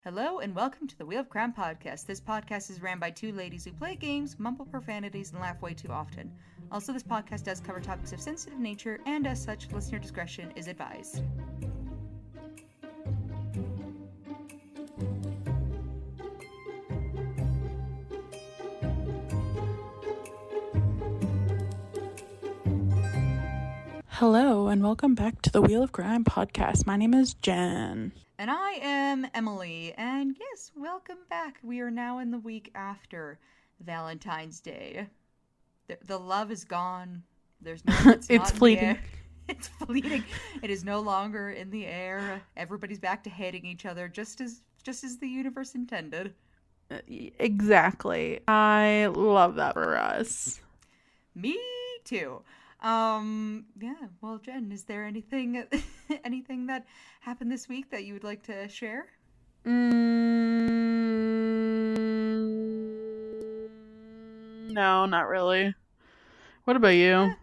Hello and welcome to the Wheel of Crime podcast. This podcast is ran by two ladies who play games, mumble profanities, and laugh way too often. Also, this podcast does cover topics of sensitive nature, and as such, listener discretion is advised. Hello and welcome back to the Wheel of Crime podcast. My name is Jenn. And I am Emily, and yes, welcome back. We are now in the week after Valentine's Day. The love is gone. There's no. It's fleeting. It's fleeting. It is no longer in the air. Everybody's back to hating each other, just as the universe intended. Exactly. I love that for us. Me too. Yeah, well, Jen, is there anything that happened this week that you would like to share? No, not really. What about you?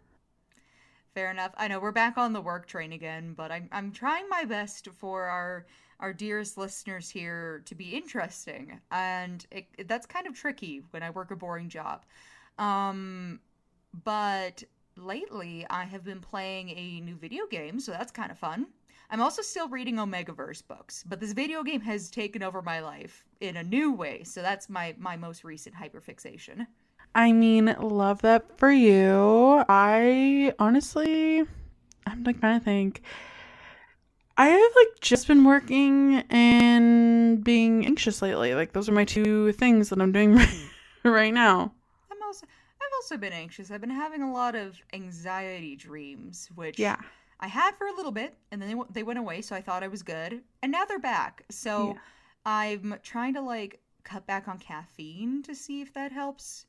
Fair enough. I know we're back on the work train again, but I'm trying my best for our dearest listeners here to be interesting, and that's kind of tricky when I work a boring job. But lately, I have been playing a new video game, so that's kind of fun. I'm also still reading Omegaverse books, but this video game has taken over my life in a new way, so that's my most recent hyperfixation. I mean, love that for you. I'm trying to think. I have just been working and being anxious lately. Those are my two things that I'm doing right now. I've also been anxious. I've been having a lot of anxiety dreams, which I had for a little bit, and then they went away, so I thought I was good. And now they're back. So I'm trying to cut back on caffeine to see if that helps.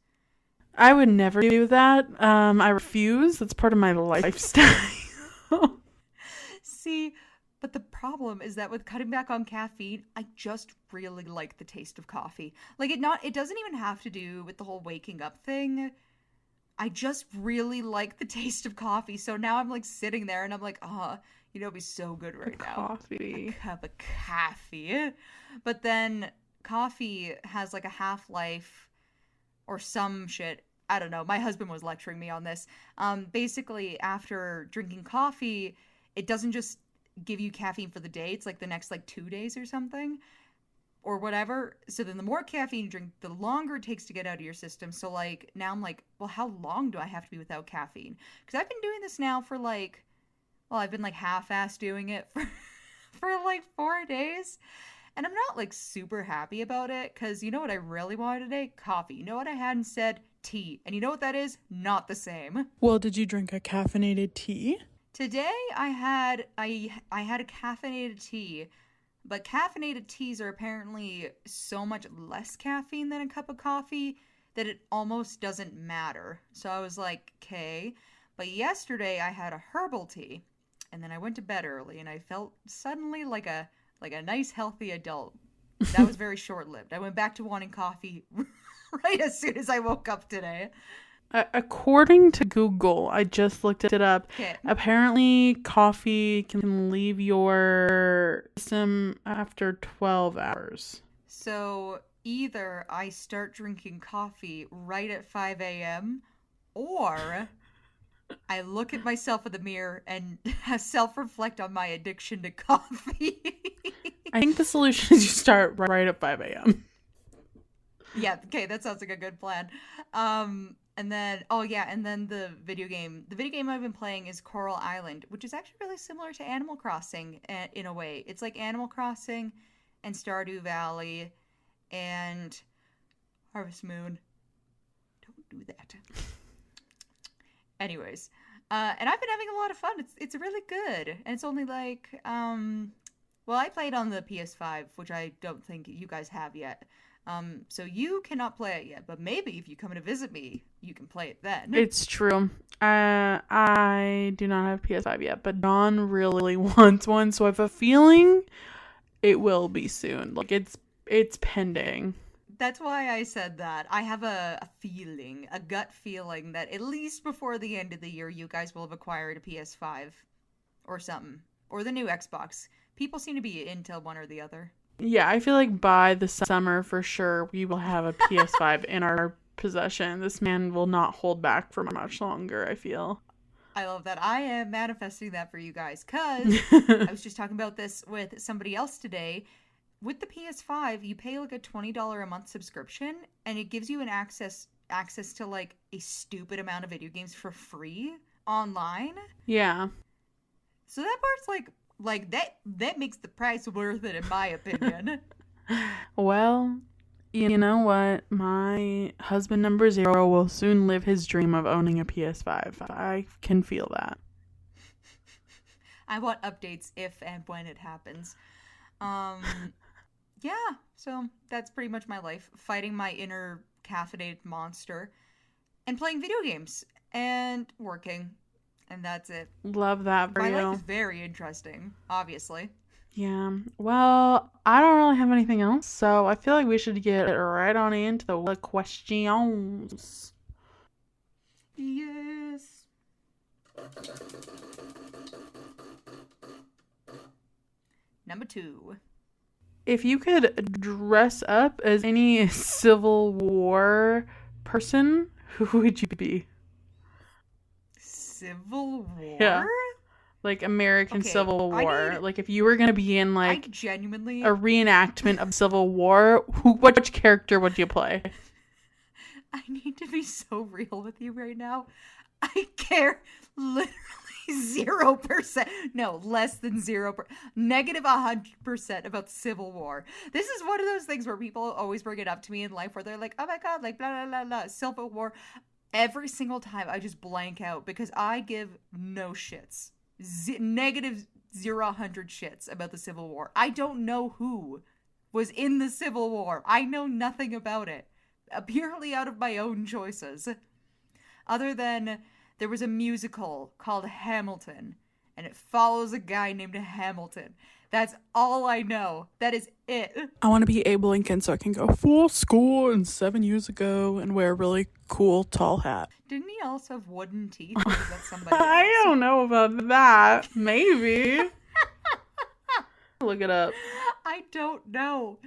I would never do that. I refuse. That's part of my lifestyle. See, but the problem is that with cutting back on caffeine, I just really like the taste of coffee. It doesn't even have to do with the whole waking up thing. I just really like the taste of coffee. So now I'm sitting there and I'm it'd be so good right now. Coffee. A cup of coffee. But then coffee has a half-life or some shit. I don't know. My husband was lecturing me on this. Basically, after drinking coffee, it doesn't just give you caffeine for the day. It's the next 2 days or something. Or whatever. So then the more caffeine you drink, the longer it takes to get out of your system. So now I'm well, how long do I have to be without caffeine? Because I've been doing this now for I've been half-assed doing it for 4 days. And I'm not super happy about it, because you know what I really wanted today? Coffee. You know what I had instead? Tea. And you know what that is? Not the same. Well, did you drink a caffeinated tea? Today I had a caffeinated tea. But caffeinated teas are apparently so much less caffeine than a cup of coffee that it almost doesn't matter. So I was like, okay. But yesterday I had a herbal tea, and then I went to bed early, and I felt suddenly like a nice healthy adult. That was very short-lived. I went back to wanting coffee right as soon as I woke up today. According to Google, I just looked it up. Okay. Apparently, coffee can leave your system after 12 hours. So either I start drinking coffee right at 5 a.m. or I look at myself in the mirror and self-reflect on my addiction to coffee. I think the solution is you start right at 5 a.m. Yeah, okay, that sounds like a good plan. And then the video game I've been playing is Coral Island, which is actually really similar to Animal Crossing in a way. It's like Animal Crossing and Stardew Valley and Harvest Moon. Don't do that. Anyways, and I've been having a lot of fun. It's really good, and it's only I played on the PS5, which I don't think you guys have yet. So you cannot play it yet, but maybe if you come to visit me, you can play it then. It's true. I do not have PS5 yet, but Dawn really wants one, so I have a feeling it will be soon. It's pending. That's why I said that. I have a feeling, a gut feeling that at least before the end of the year, you guys will have acquired a PS5 or something, or the new Xbox. People seem to be into one or the other. Yeah, I feel like by the summer for sure we will have a PS5 in our possession. This man will not hold back for much longer, I feel. I love that. I am manifesting that for you guys because I was just talking about this with somebody else today. With the PS5, you pay like a $20 a month subscription and it gives you an access to like a stupid amount of video games for free online. Yeah. So that part's like that makes the price worth it in my opinion. Well, you know what? My husband number 0 will soon live his dream of owning a PS5. I can feel that. I want updates if and when it happens. Yeah, so that's pretty much my life. Fighting my inner caffeinated monster and playing video games and working. And that's it. Love that for my you. life is very interesting, obviously. Yeah. Well, I don't really have anything else, so I feel like we should get right on into the questions. Yes. Number 2. If you could dress up as any Civil War person, who would you be? Civil War? Yeah. Like American Civil War. Like if you were going to be in like I genuinely a reenactment of Civil War, which character would you play? I need to be so real with you right now. I care literally 0%. No, less than 0%. Negative 100% about Civil War. This is one of those things where people always bring it up to me in life where they're like, oh my god, like blah, blah, blah, blah, Civil War. Every single time I just blank out because I give no shits. Negative 100 shits about the Civil War. I don't know who was in the Civil War. I know nothing about it. Purely out of my own choices. Other than there was a musical called Hamilton, and it follows a guy named Hamilton. That's all I know. That is it. I want to be Abe Lincoln so I can go full school and 7 years ago and wear a really cool tall hat. Didn't he also have wooden teeth? Or was that somebody else? I don't know about that. Maybe. Look it up. I don't know.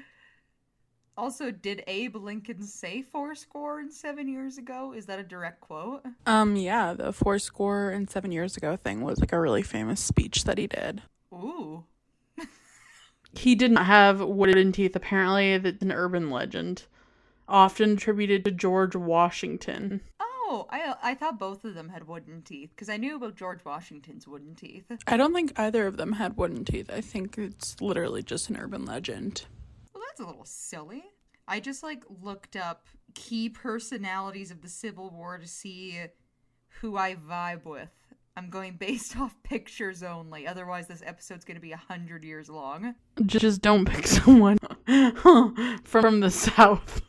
Also, did Abe Lincoln say 7 years ago? Is that a direct quote? Yeah, the 7 years ago thing was like a really famous speech that he did. Ooh. He didn't have wooden teeth, apparently. That's an urban legend. Often attributed to George Washington. Oh, I thought both of them had wooden teeth, because I knew about George Washington's wooden teeth. I don't think either of them had wooden teeth. I think it's literally just an urban legend. Well, that's a little silly. I just, looked up key personalities of the Civil War to see who I vibe with. I'm going based off pictures only. Otherwise, this episode's going to be 100 years long. Just don't pick someone from the South.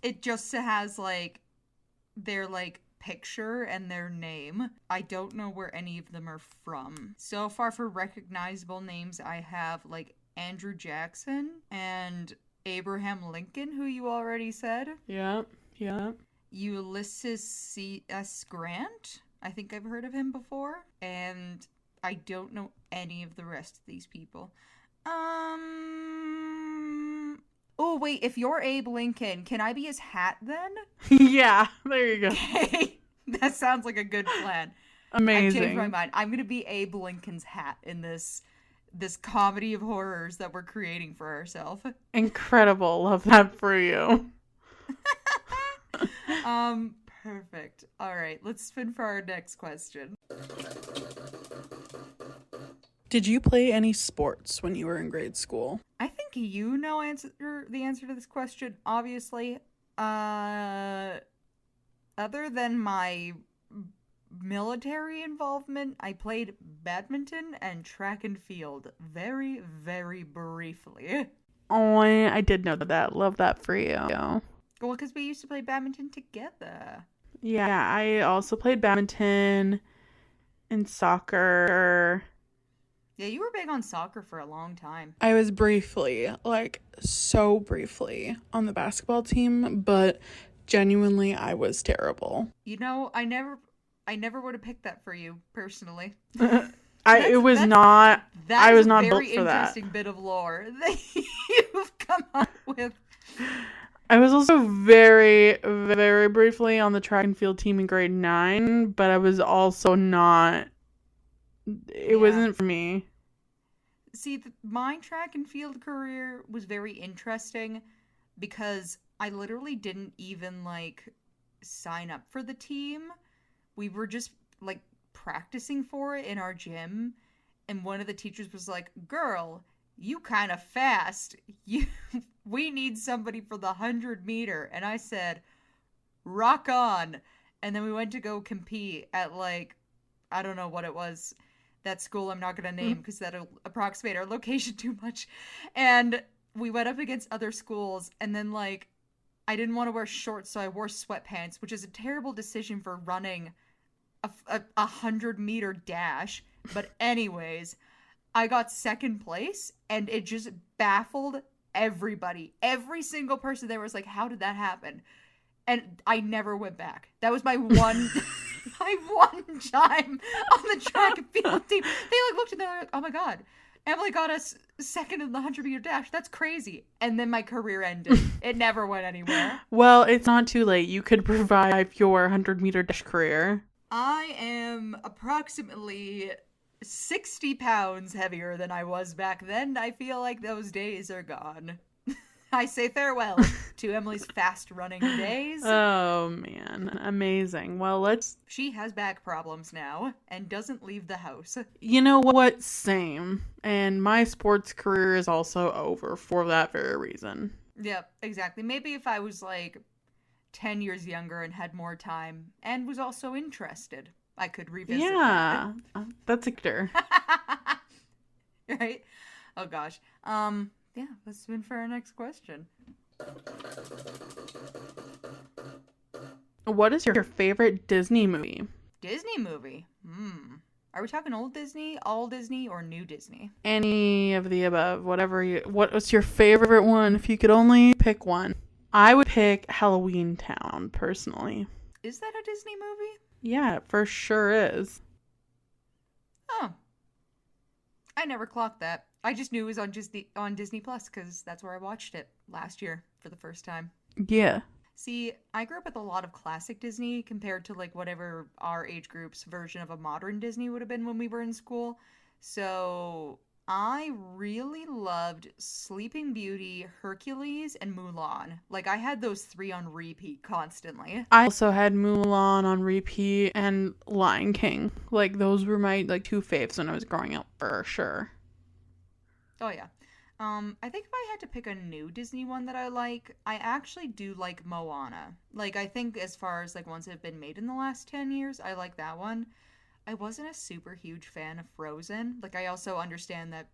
It just has, their, picture and their name. I don't know where any of them are from. So far for recognizable names, I have, Andrew Jackson and Abraham Lincoln, who you already said. Yeah. Ulysses C.S. Grant. I think I've heard of him before. And I don't know any of the rest of these people. Oh, wait, if you're Abe Lincoln, can I be his hat then? Yeah, there you go. Okay. That sounds like a good plan. Amazing. I changed my mind. I'm going to be Abe Lincoln's hat in this comedy of horrors that we're creating for ourselves. Incredible. Love that for you. Perfect. All right, let's spin for our next question. Did you play any sports when you were in grade school? I think you know the answer to this question, obviously. Other than my military involvement, I played badminton and track and field very, very briefly. Oh, I did know that. Love that for you. Well, because we used to play badminton together. Yeah, I also played badminton and soccer. Yeah, you were big on soccer for a long time. I was briefly, so briefly on the basketball team, but genuinely I was terrible. You know, I never would have picked that for you, personally. It was not. That I is was a not very built for that. interesting bit of lore that you've come up with. I was also very, very briefly on the track and field team in grade 9, but I was also not. It wasn't for me. See, my track and field career was very interesting because I literally didn't even like sign up for the team. We were just like practicing for it in our gym, and one of the teachers was like, "Girl, you kind of fast. We need somebody for the 100-meter." And I said, "Rock on." And then we went to go compete at like, I don't know what it was. That school I'm not going to name because that'll approximate our location too much. And we went up against other schools, and then like I didn't want to wear shorts, so I wore sweatpants, which is a terrible decision for running a 100-meter dash. But anyways, I got second place, and it just baffled everybody. Every single person there was like, "How did that happen?" And I never went back. That was my one my one time on the track and field team. They like looked at me like, "Oh my god, Emily got us second in the 100-meter dash. That's crazy." And then my career ended. It never went anywhere. Well, it's not too late. You could revive your 100-meter dash career. I am approximately 60 pounds heavier than I was back then. I feel like those days are gone. I say farewell to Emily's fast running days. Oh, man. Amazing. Well, She has back problems now and doesn't leave the house. You know what? Same. And my sports career is also over for that very reason. Yep, exactly. Maybe if I was like 10 years younger and had more time and was also interested, I could revisit that. That's a good. Right? Oh gosh. Yeah, let's move for our next question. What is your favorite Disney movie? Disney movie? Are we talking old Disney, all Disney, or new Disney? Any of the above. What's your favorite one if you could only pick one? I would pick Halloween Town, personally. Is that a Disney movie? Yeah, it for sure is. Oh. I never clocked that. I just knew it was on Disney Plus because that's where I watched it last year for the first time. Yeah. See, I grew up with a lot of classic Disney compared to like whatever our age group's version of a modern Disney would have been when we were in school. So I really loved Sleeping Beauty, Hercules, and Mulan. Like I had those 3 on repeat constantly. I also had Mulan on repeat and Lion King. Like those were my like 2 faves when I was growing up for sure. Oh yeah. I think if I had to pick a new Disney one that I like, I actually do like Moana. Like I think as far as like ones that have been made in the last 10 years, I like that one. I wasn't a super huge fan of Frozen. Like I also understand that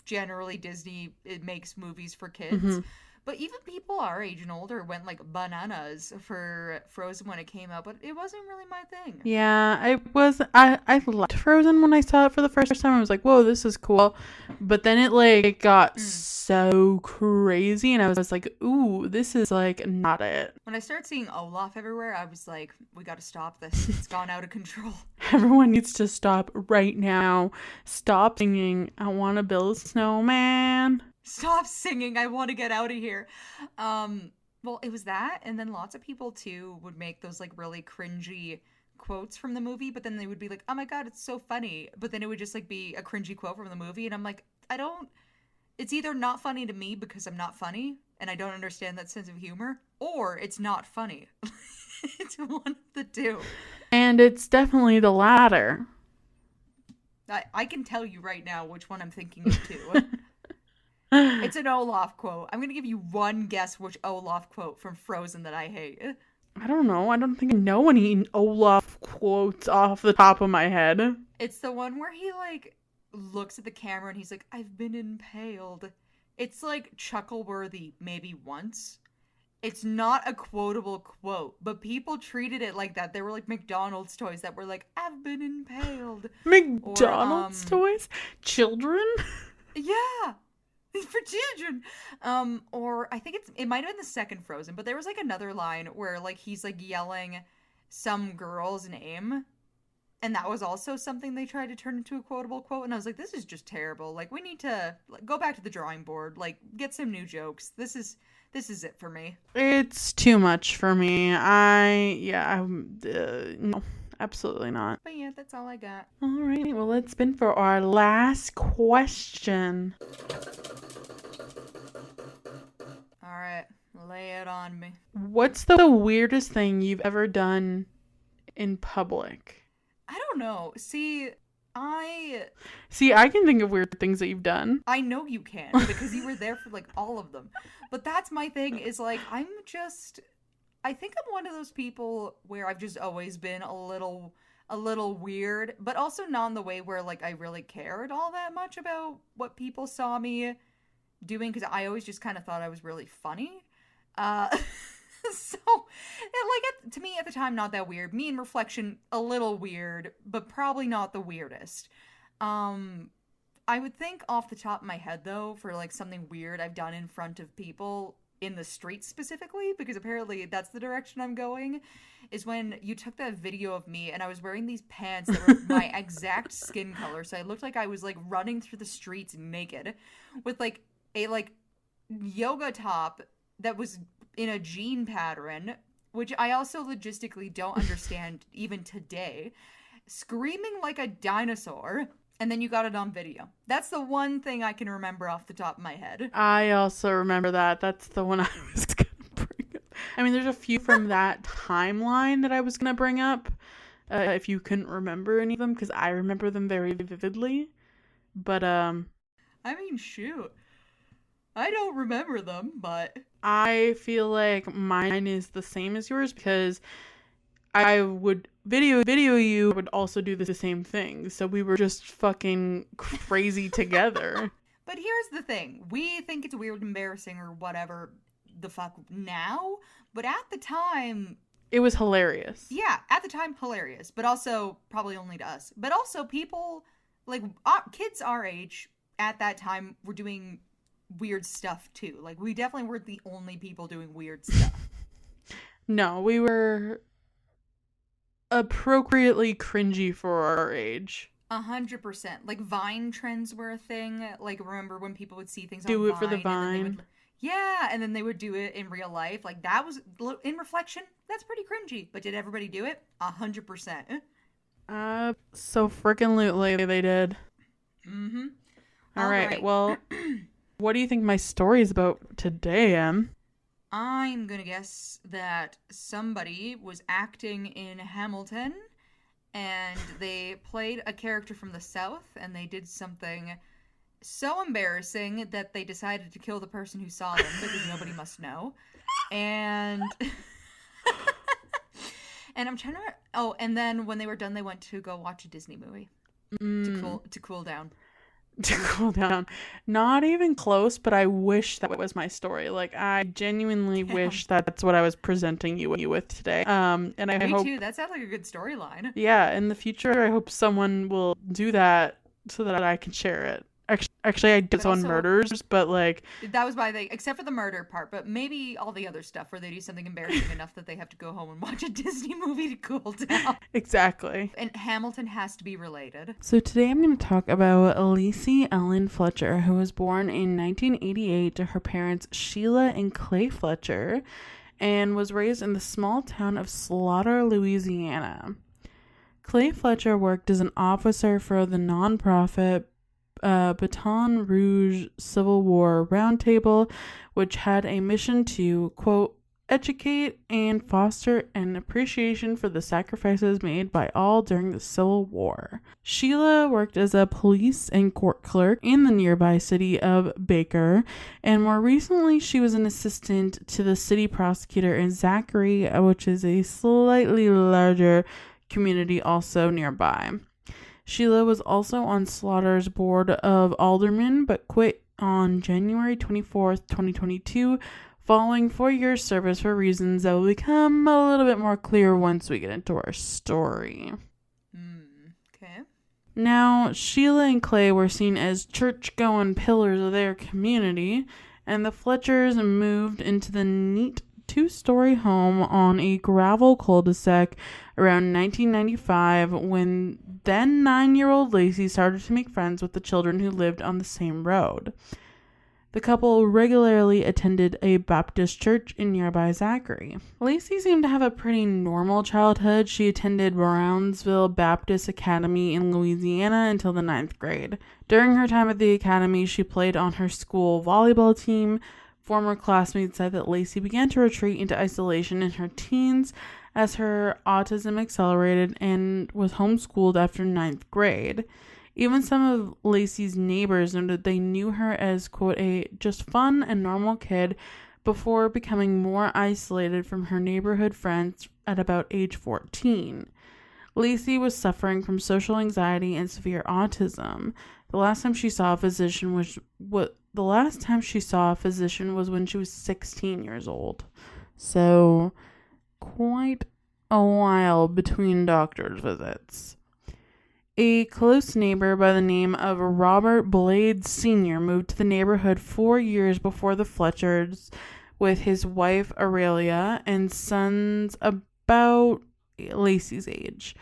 generally Disney it makes movies for kids. Mm-hmm. But even people our age and older went like bananas for Frozen when it came out, but it wasn't really my thing. Yeah, I liked Frozen when I saw it for the first time. I was like, whoa, this is cool. But then it got so crazy and I was like, ooh, this is like not it. When I started seeing Olaf everywhere, I was like, we gotta stop this. It's gone out of control. Everyone needs to stop right now. Stop singing, "I wanna build a snowman." Stop singing, I want to get out of here. Well, it was that, and then lots of people, too, would make those, like, really cringy quotes from the movie, but then they would be like, "Oh my god, it's so funny," but then it would just, like, be a cringy quote from the movie, and I'm like, it's either not funny to me because I'm not funny, and I don't understand that sense of humor, or it's not funny. It's one of the two. And it's definitely the latter. I can tell you right now which one I'm thinking of, too. It's an Olaf quote. I'm going to give you one guess which Olaf quote from Frozen that I hate. I don't know. I don't think I know any Olaf quotes off the top of my head. It's the one where he, like, looks at the camera and he's like, "I've been impaled." It's, like, chuckle-worthy maybe once. It's not a quotable quote, but people treated it like that. They were like McDonald's toys that were like, "I've been impaled." McDonald's toys? Children? Yeah. For children. Or I think it might have been the second Frozen, but there was like another line where like he's like yelling some girl's name And that was also something they tried to turn into a quotable quote. And I was like, this is just terrible. Like, we need to go back to the drawing board. Like, get some new jokes. This is it for me. It's too much for me. No, absolutely not. But yeah, that's all I got. All right, well, let's spin for our last question. All right, lay it on me. What's the weirdest thing you've ever done in public? I don't know. See, I can think of weird things that you've done. I know you can, because you were there for, like, all of them. But that's my thing, is, like, I think I'm one of those people where I've just always been a little weird, but also not in the way where, like, I really cared all that much about what people saw me doing, because I always just kind of thought I was really funny. So, to me at the time, not that weird. Me in reflection, a little weird, but probably not the weirdest. I would think off the top of my head, though, for, like, something weird I've done in front of people in the streets specifically, because apparently that's the direction I'm going, is when you took that video of me and I was wearing these pants that were my exact skin color, so I looked like I was, like, running through the streets naked with, like, a, like, yoga top that was in a jean pattern, which I also logistically don't understand even today, screaming like a dinosaur, and then you got it on video. That's the one thing I can remember off the top of my head. I also remember that. That's the one I was going to bring up. I mean, there's a few from that timeline that I was going to bring up, if you couldn't remember any of them, because I remember them very vividly. But, I mean, shoot. I don't remember them, but I feel like mine is the same as yours, because I would video you, would also do the same thing. So we were just fucking crazy together. But here's the thing. We think it's weird, embarrassing, or whatever the fuck now, but at the time, it was hilarious. Yeah, at the time, hilarious, but also probably only to us. But also people, like, kids our age at that time were doing weird stuff too. Like, we definitely weren't the only people doing weird stuff. No, we were appropriately cringy for our age. 100%. Like, Vine trends were a thing. Like, remember when people would see things on Vine? Do it Vine, for the Vine. And then they would do it in real life. Like, that was, in reflection, that's pretty cringy. But did everybody do it? 100%. So freaking lootly they did. Mm-hmm. All right. Well, what do you think my story is about today, Em? I'm gonna guess that somebody was acting in Hamilton, and they played a character from the South, and they did something so embarrassing that they decided to kill the person who saw them, because nobody must know. And and I'm trying to... Oh, and then when they were done, they went to go watch a Disney movie to cool down. To cool down. Not even close, but I wish that was my story. Like, I genuinely wish that's what I was presenting you with today. And I Me hope... too. That sounds like a good storyline. Yeah, in the future, I hope someone will do that so that I can share it. Actually, I did on murders, but like... That was my thing, except for the murder part, but maybe all the other stuff where they do something embarrassing enough that they have to go home and watch a Disney movie to cool down. Exactly. And Hamilton has to be related. So today I'm going to talk about Lacey Ellen Fletcher, who was born in 1988 to her parents Sheila and Clay Fletcher, and was raised in the small town of Slaughter, Louisiana. Clay Fletcher worked as an officer for the nonprofit Baton Rouge Civil War Roundtable, which had a mission to, quote, educate and foster an appreciation for the sacrifices made by all during the Civil War. Sheila worked as a police and court clerk in the nearby city of Baker, and more recently she was an assistant to the city prosecutor in Zachary, which is a slightly larger community also nearby. Sheila was also on Slaughter's board of aldermen, but quit on January 24th, 2022, following 4 years service for reasons that will become a little bit more clear once we get into our story. Okay. Now, Sheila and Clay were seen as church-going pillars of their community, and the Fletchers moved into the neat two-story home on a gravel cul-de-sac around 1995 when then 9-year-old Lacey started to make friends with the children who lived on the same road. The couple regularly attended a Baptist church in nearby Zachary. Lacey seemed to have a pretty normal childhood. She attended Brownsville Baptist Academy in Louisiana until the 9th grade. During her time at the academy, she played on her school volleyball team. Former classmates said that Lacey began to retreat into isolation in her teens as her autism accelerated and was homeschooled after 9th grade. Even some of Lacey's neighbors noted they knew her as, quote, a just fun and normal kid before becoming more isolated from her neighborhood friends at about age 14. Lacey was suffering from social anxiety and severe autism. The last time she saw a physician was when she was 16 years old. So, quite a while between doctor's visits. A close neighbor by the name of Robert Blades Sr. moved to the neighborhood 4 years before the Fletchers with his wife Aurelia and sons about Lacey's age.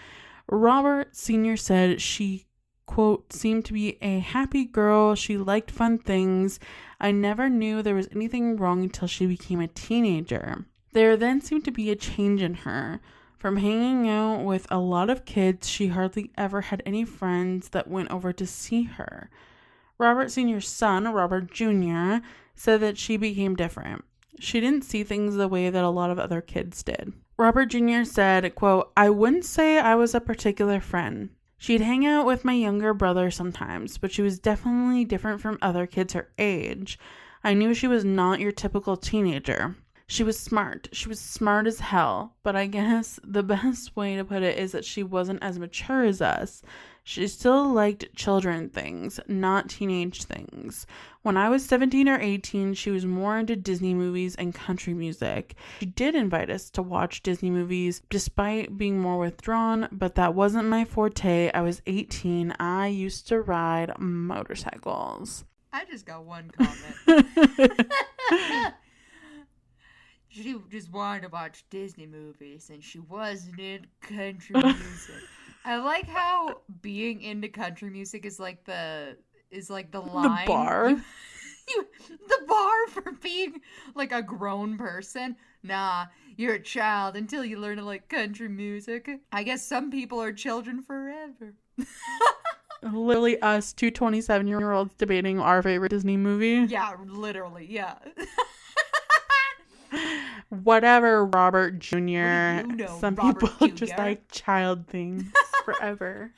Robert Sr. said she, quote, seemed to be a happy girl. She liked fun things. I never knew there was anything wrong until she became a teenager. There then seemed to be a change in her. From hanging out with a lot of kids, she hardly ever had any friends that went over to see her. Robert Sr.'s son, Robert Jr., said that she became different. She didn't see things the way that a lot of other kids did. Robert Jr. said, quote, I wouldn't say I was a particular friend. She'd hang out with my younger brother sometimes, but she was definitely different from other kids her age. I knew she was not your typical teenager. She was smart. She was smart as hell. But I guess the best way to put it is that she wasn't as mature as us. She still liked children things, not teenage things. When I was 17 or 18, she was more into Disney movies and country music. She did invite us to watch Disney movies despite being more withdrawn, but that wasn't my forte. I was 18. I used to ride motorcycles. I just got one comment. She just wanted to watch Disney movies and she wasn't in country music. I like how being into country music is like the line. The bar. The bar for being like a grown person. Nah, you're a child until you learn to like country music. I guess some people are children forever. Literally us, two 27-year-olds debating our favorite Disney movie. Yeah, literally, yeah. Whatever, Robert Jr. Some Robert people Jr.? just like child things forever.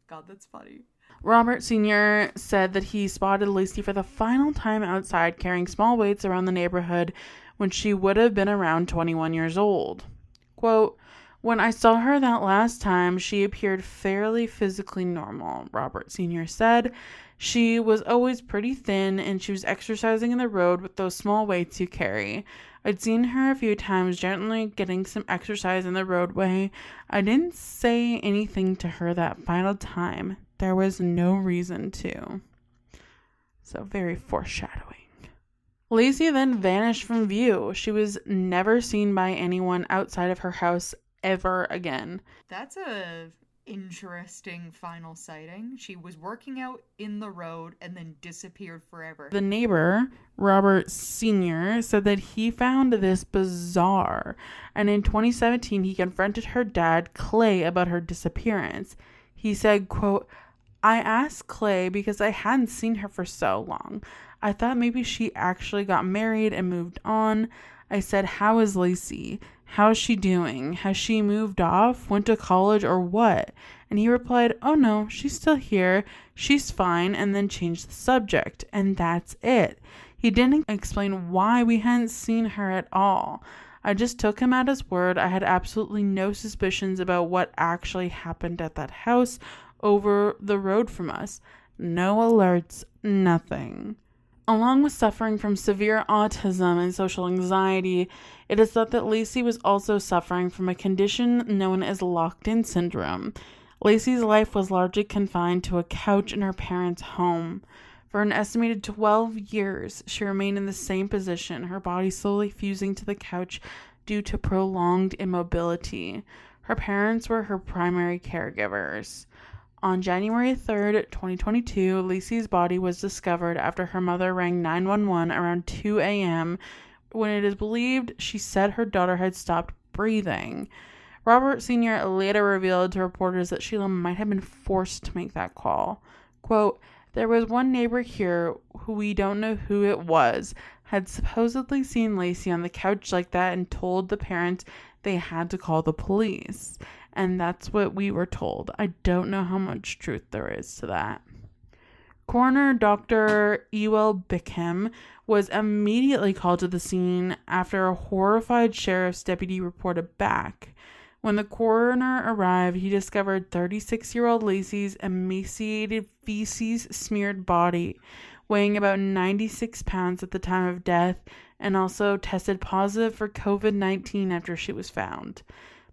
God, that's funny. Robert Sr. said that he spotted Lacey for the final time outside carrying small weights around the neighborhood when she would have been around 21 years old. Quote, when I saw her that last time, she appeared fairly physically normal, Robert Sr. said. She was always pretty thin and she was exercising in the road with those small weights you carry. I'd seen her a few times gently getting some exercise in the roadway. I didn't say anything to her that final time. There was no reason to. So very foreshadowing. Lacey then vanished from view. She was never seen by anyone outside of her house ever again. That's a interesting final sighting. She was working out in the road and then disappeared forever. The neighbor, Robert Sr., said that he found this bizarre, and in 2017 he confronted her dad, Clay, about her disappearance. He said, quote, I asked Clay because I hadn't seen her for so long. I thought maybe she actually got married and moved on. I said, how is Lacey? How's she doing? Has she moved off, went to college, or what? And he replied, oh no, she's still here. She's fine, and then changed the subject. And that's it. He didn't explain why we hadn't seen her at all. I just took him at his word. I had absolutely no suspicions about what actually happened at that house over the road from us. No alerts, nothing. Along with suffering from severe autism and social anxiety, it is thought that Lacey was also suffering from a condition known as locked-in syndrome. Lacey's life was largely confined to a couch in her parents' home. For an estimated 12 years, she remained in the same position, her body slowly fusing to the couch due to prolonged immobility. Her parents were her primary caregivers. On January 3rd, 2022, Lacey's body was discovered after her mother rang 911 around 2 a.m. when it is believed she said her daughter had stopped breathing. Robert Sr. later revealed to reporters that Sheila might have been forced to make that call. Quote, "There was one neighbor here who we don't know who it was, had supposedly seen Lacey on the couch like that and told the parents they had to call the police. And that's what we were told. I don't know how much truth there is to that." Coroner Dr. Ewell Bickham was immediately called to the scene after a horrified sheriff's deputy reported back. When the coroner arrived, he discovered 36-year-old Lacey's emaciated, feces-smeared body, weighing about 96 pounds at the time of death, and also tested positive for COVID-19 after she was found.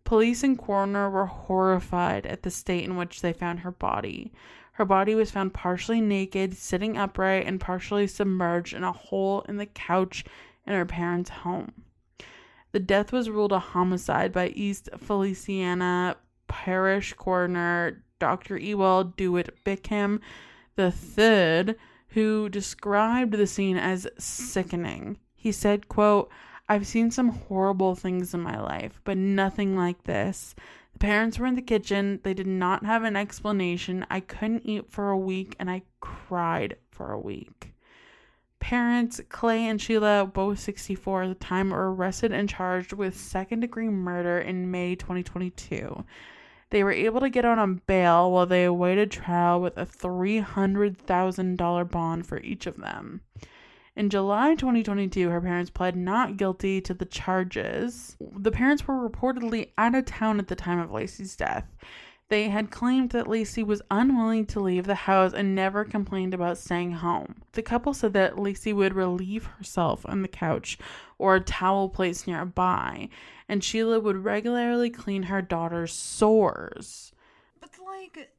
Police and coroner were horrified at the state in which they found her body. Her body was found partially naked, sitting upright, and partially submerged in a hole in the couch in her parents' home. The death was ruled a homicide by East Feliciana Parish Coroner Dr. Ewell Dewitt Bickham III, who described the scene as sickening. He said, quote, "I've seen some horrible things in my life, but nothing like this. The parents were in the kitchen. They did not have an explanation. I couldn't eat for a week, and I cried for a week." Parents, Clay and Sheila, both 64 at the time, were arrested and charged with second-degree murder in May 2022. They were able to get out on bail while they awaited trial with a $300,000 bond for each of them. In July 2022, her parents pled not guilty to the charges. The parents were reportedly out of town at the time of Lacey's death. They had claimed that Lacey was unwilling to leave the house and never complained about staying home. The couple said that Lacey would relieve herself on the couch or a towel placed nearby, and Sheila would regularly clean her daughter's sores. But, like,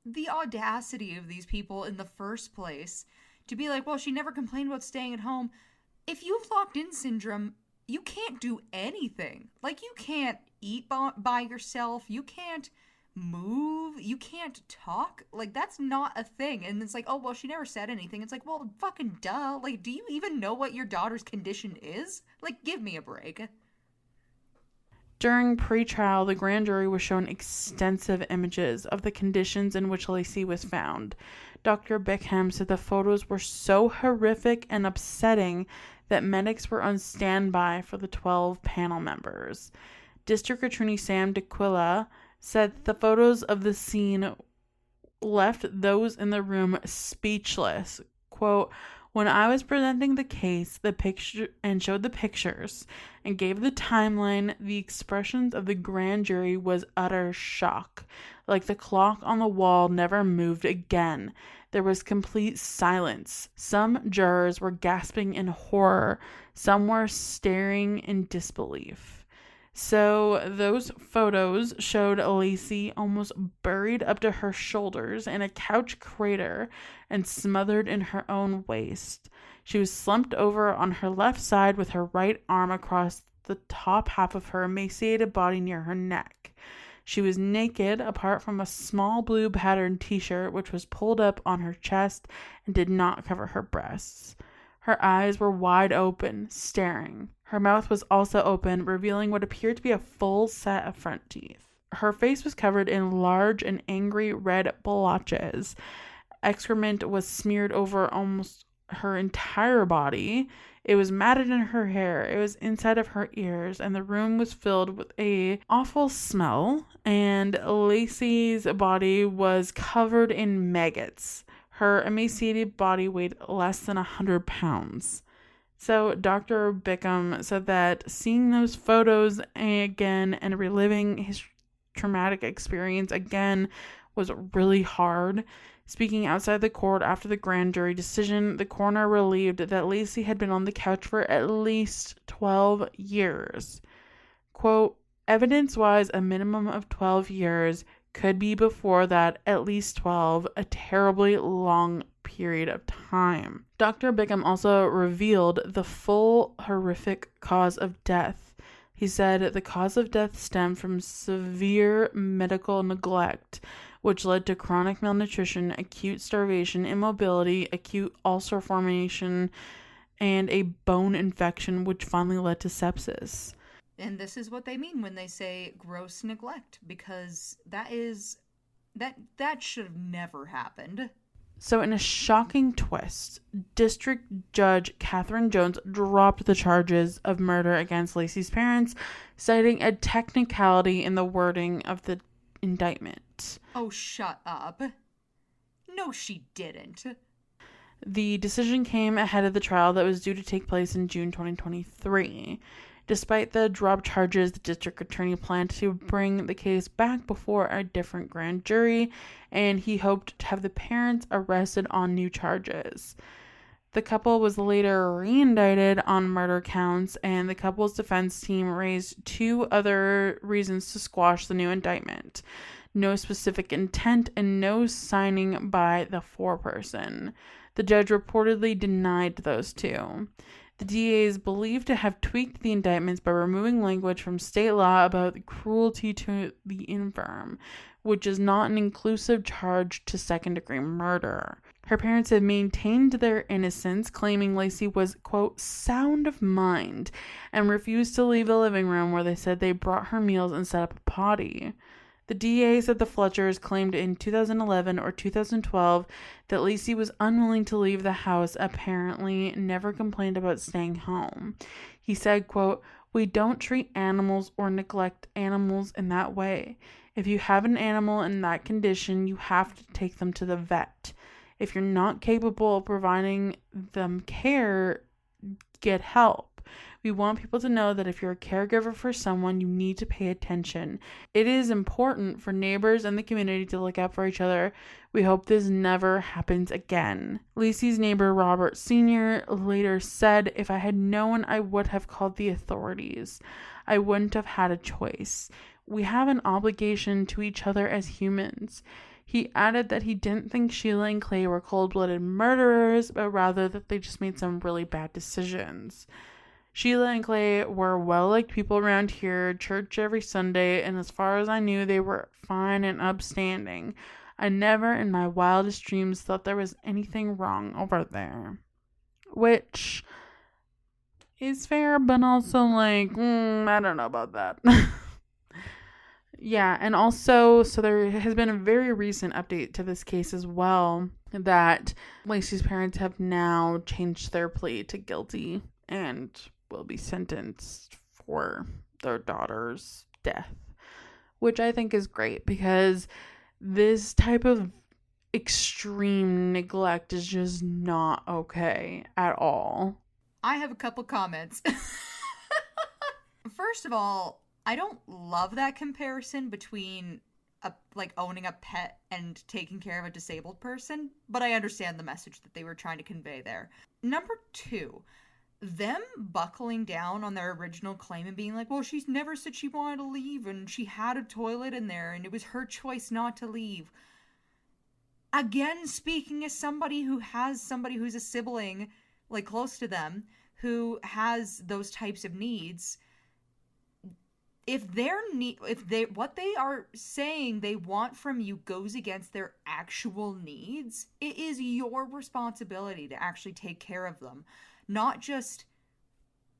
the audacity of these people in the first place to be like, well, she never complained about staying at home. If you have locked-in syndrome, you can't do anything. Like, you can't eat by yourself. You can't move, you can't talk. Like, that's not a thing. And it's like, oh, well, she never said anything. It's like, well, fucking duh. Like, do you even know what your daughter's condition is? Like, give me a break. During pre-trial, the grand jury was shown extensive images of the conditions in which Lacey was found. Dr. Bickham said the photos were so horrific and upsetting that medics were on standby for the 12 panel members. District Attorney Sam DeQuilla said the photos of the scene left those in the room speechless. Quote, "When I was presenting the case, showed the pictures and gave the timeline, the expressions of the grand jury was utter shock. Like the clock on the wall never moved again. There was complete silence. Some jurors were gasping in horror. Some were staring in disbelief." So those photos showed Lacey almost buried up to her shoulders in a couch crater and smothered in her own waste. She was slumped over on her left side with her right arm across the top half of her emaciated body near her neck. She was naked apart from a small blue patterned t-shirt which was pulled up on her chest and did not cover her breasts. Her eyes were wide open, staring. Her mouth was also open, revealing what appeared to be a full set of front teeth. Her face was covered in large and angry red blotches. Excrement was smeared over almost her entire body. It was matted in her hair. It was inside of her ears, and the room was filled with a awful smell, and Lacey's body was covered in maggots. Her emaciated body weighed less than 100 pounds. So Dr. Bickham said that seeing those photos again and reliving his traumatic experience again was really hard. Speaking outside the court after the grand jury decision, the coroner relieved that Lacey had been on the couch for at least 12 years. Quote, "Evidence-wise, a minimum of 12 years. Could be before that, at least 12, a terribly long period of time. Dr. Bickham also revealed the full horrific cause of death. He said the cause of death stemmed from severe medical neglect, which led to chronic malnutrition, acute starvation, immobility, acute ulcer formation, and a bone infection, which finally led to sepsis. And this is what they mean when they say gross neglect, because that should have never happened. So in a shocking twist, District Judge Catherine Jones dropped the charges of murder against Lacey's parents, citing a technicality in the wording of the indictment. Oh, shut up. No, she didn't. The decision came ahead of the trial that was due to take place in June 2023. Despite the dropped charges, the district attorney planned to bring the case back before a different grand jury, and he hoped to have the parents arrested on new charges. The couple was later re-indicted on murder counts, and the couple's defense team raised 2 other reasons to squash the new indictment: no specific intent and no signing by the foreperson. The judge reportedly denied those 2. The DA is believed to have tweaked the indictments by removing language from state law about cruelty to the infirm, which is not an inclusive charge to second-degree murder. Her parents have maintained their innocence, claiming Lacey was, quote, sound of mind, and refused to leave the living room where they said they brought her meals and set up a potty. The DA said the Fletchers claimed in 2011 or 2012 that Lacey was unwilling to leave the house, apparently never complained about staying home. He said, quote, we don't treat animals or neglect animals in that way. If you have an animal in that condition, you have to take them to the vet. If you're not capable of providing them care, get help. We want people to know that if you're a caregiver for someone, you need to pay attention. It is important for neighbors and the community to look out for each other. We hope this never happens again. Lacey's neighbor, Robert Sr., later said, if I had known, I would have called the authorities. I wouldn't have had a choice. We have an obligation to each other as humans. He added that he didn't think Sheila and Clay were cold-blooded murderers, but rather that they just made some really bad decisions. Sheila and Clay were well-liked people around here, church every Sunday, and as far as I knew, they were fine and upstanding. I never in my wildest dreams thought there was anything wrong over there. Which is fair, but also like, I don't know about that. Yeah, and also, so there has been a very recent update to this case as well, that Lacey's parents have now changed their plea to guilty and will be sentenced for their daughter's death, which I think is great because this type of extreme neglect is just not okay at all. I have a couple comments. First of all, I don't love that comparison between owning a pet and taking care of a disabled person, but I understand the message that they were trying to convey there. Number 2, them buckling down on their original claim and being like, well, she's never said she wanted to leave and she had a toilet in there and it was her choice not to leave. Again, speaking as somebody who has somebody who's a sibling, like close to them, who has those types of needs, if what they are saying they want from you goes against their actual needs, it is your responsibility to actually take care of them. Not just,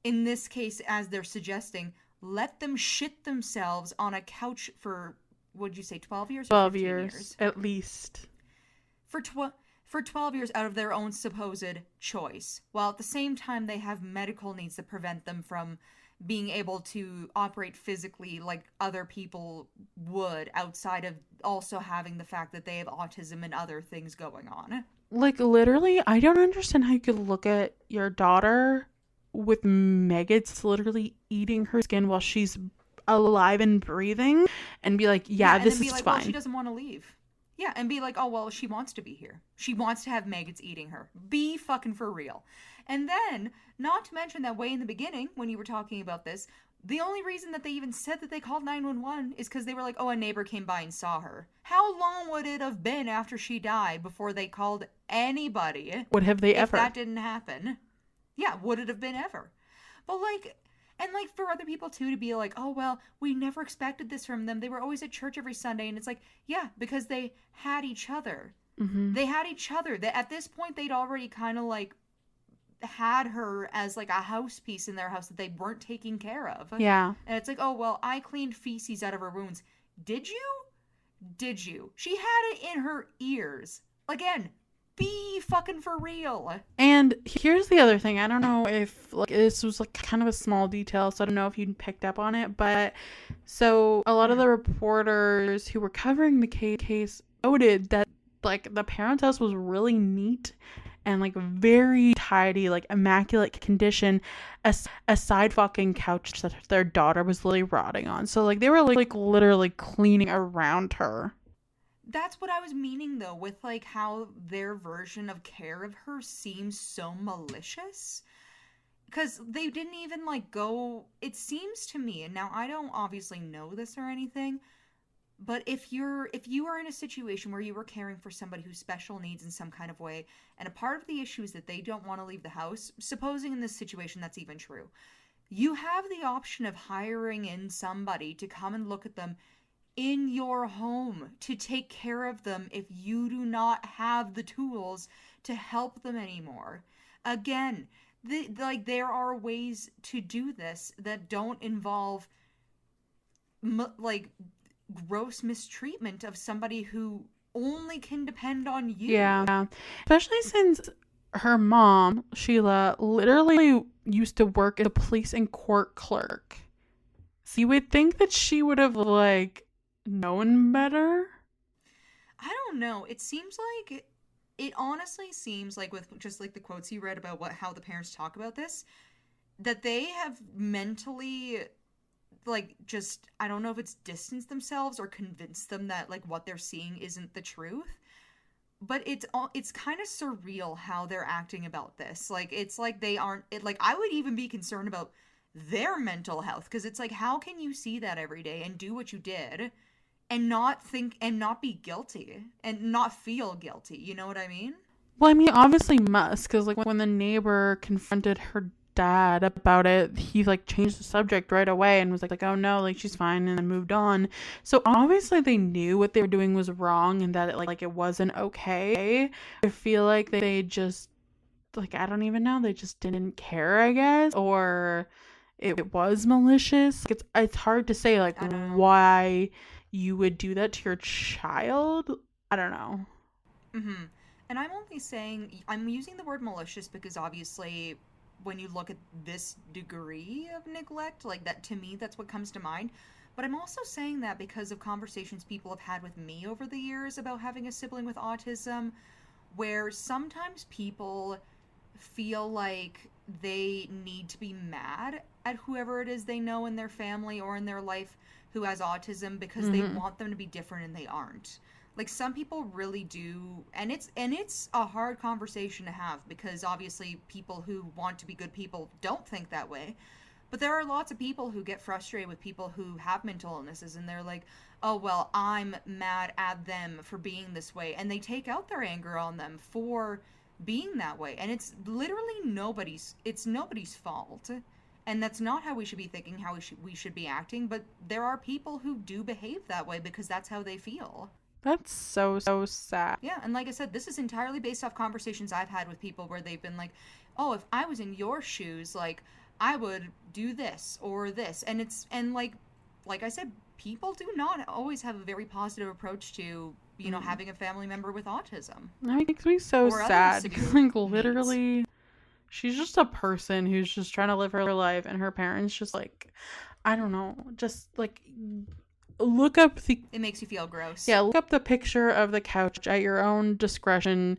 in this case, as they're suggesting, let them shit themselves on a couch for, what'd you say, 12 years? 12 years, at least. For 12 years out of their own supposed choice, while at the same time they have medical needs that prevent them from being able to operate physically like other people would, outside of also having the fact that they have autism and other things going on. Like, literally, I don't understand how you could look at your daughter with maggots literally eating her skin while she's alive and breathing and be like, yeah, this is fine. Well, she doesn't want to leave. Yeah, and be like, oh, well, she wants to be here. She wants to have maggots eating her. Be fucking for real. And then, not to mention that way in the beginning, when you were talking about this, the only reason that they even said that they called 911 is because they were like, oh, a neighbor came by and saw her. How long would it have been after she died before they called anybody? Would have they if ever? that didn't happen? Yeah, would it have been ever? But like, and like for other people too to be like, oh, well, we never expected this from them. They were always at church every Sunday. And it's like, yeah, because they had each other. Mm-hmm. They had each other. At this point, they'd already kind of like had her as like a house piece in their house that they weren't taking care of. Yeah. And it's like, oh, well, I cleaned feces out of her wounds. Did you? Did you? She had it in her ears. Again, be fucking for real. And here's the other thing. I don't know if like this was like kind of a small detail, so I don't know if you picked up on it, but so a lot of the reporters who were covering the case noted that like the parents' house was really neat and like very tidy, like immaculate condition, aside fucking couch that their daughter was literally rotting on. So like they were like literally cleaning around her. That's what I was meaning though, with like how their version of care of her seems so malicious. Because they didn't even like go, it seems to me, and now I don't obviously know this or anything, but if you are in a situation where you were caring for somebody who's special needs in some kind of way, and a part of the issue is that they don't want to leave the house, supposing in this situation that's even true, you have the option of hiring in somebody to come and look at them in your home to take care of them if you do not have the tools to help them anymore. Again, like there are ways to do this that don't involve like gross mistreatment of somebody who only can depend on you. Yeah. Especially since her mom, Sheila, literally used to work as a police and court clerk. So you would think that she would have like known better. I don't know. It honestly seems like with just like the quotes you read about how the parents talk about this, that they have mentally like just, I don't know if it's distanced themselves or convinced them that like what they're seeing isn't the truth. But it's kind of surreal how they're acting about this. Like it's like they aren't it like I would even be concerned about their mental health, because it's like, how can you see that every day and do what you did and not think and not be guilty and not feel guilty? You know what I mean? Well, I mean, obviously must, because like when the neighbor confronted her dad about it, he like changed the subject right away and was like, oh no, like she's fine, and then moved on. So obviously they knew what they were doing was wrong and that it like it wasn't okay. I feel like they just like, I don't even know, they just didn't care, I guess, or it was malicious. It's hard to say like why you would do that to your child. I don't know. Mm-hmm. And I'm only saying, I'm using the word malicious because obviously when you look at this degree of neglect, like that, to me, that's what comes to mind. But I'm also saying that because of conversations people have had with me over the years about having a sibling with autism, where sometimes people feel like they need to be mad at whoever it is they know in their family or in their life who has autism because they want them to be different and they aren't. Like some people really do, and it's a hard conversation to have because obviously people who want to be good people don't think that way. But there are lots of people who get frustrated with people who have mental illnesses and they're like, "Oh, well, I'm mad at them for being this way." And they take out their anger on them for being that way. And it's literally nobody's fault. And that's not how we should be thinking, how we should be acting, but there are people who do behave that way because that's how they feel. That's so sad. Yeah, and like I said, this is entirely based off conversations I've had with people where they've been like, "Oh, if I was in your shoes, like I would do this or this." And like I said, people do not always have a very positive approach to, you know, having a family member with autism. That makes me so sad because like literally she's just a person who's just trying to live her life, and her parents just like, I don't know, just like look up the... It makes you feel gross. Yeah, look up the picture of the couch at your own discretion,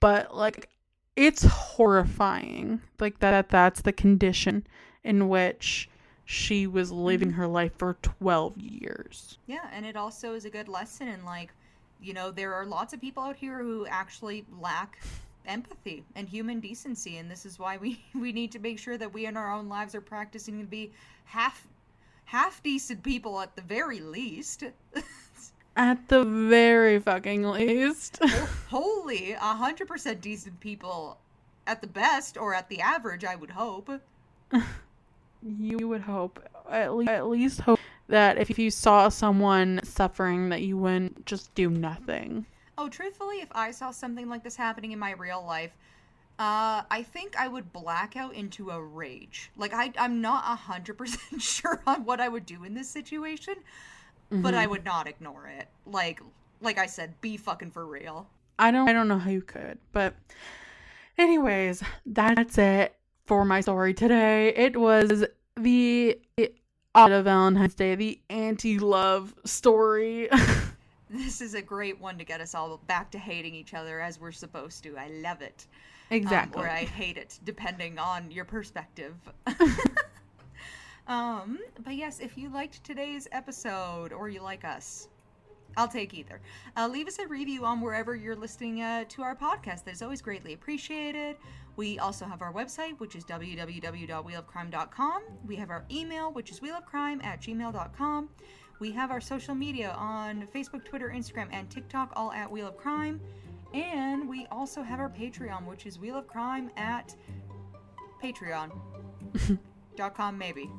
but like it's horrifying. Like that's the condition in which she was living her life for 12 years. Yeah, and it also is a good lesson in like, you know, there are lots of people out here who actually lack empathy and human decency, and this is why we need to make sure that we in our own lives are practicing to be half decent people at the very least. At the very fucking least. Holy 100% decent people at the best, or at the average, I would hope. You would hope, at least hope that if you saw someone suffering that you wouldn't just do nothing. Oh, truthfully, if I saw something like this happening in my real life, I think I would black out into a rage. Like, I'm not 100% sure on what I would do in this situation, but I would not ignore it. Like I said, be fucking for real. I don't know how you could, but anyways, that's it for my story today. It was the of Valentine's Day, the anti-love story. This is a great one to get us all back to hating each other as we're supposed to. I love it. Exactly. Or I hate it, depending on your perspective. But yes, if you liked today's episode, or you like us, I'll take either. Leave us a review on wherever you're listening to our podcast. That is always greatly appreciated. We also have our website, which is www.wheelofcrime.com. We have our email, which is wheelofcrime@gmail.com. We have our social media on Facebook, Twitter, Instagram, and TikTok, all at Wheel of Crime. And we also have our Patreon, which is Wheel of Crime at patreon.com, maybe.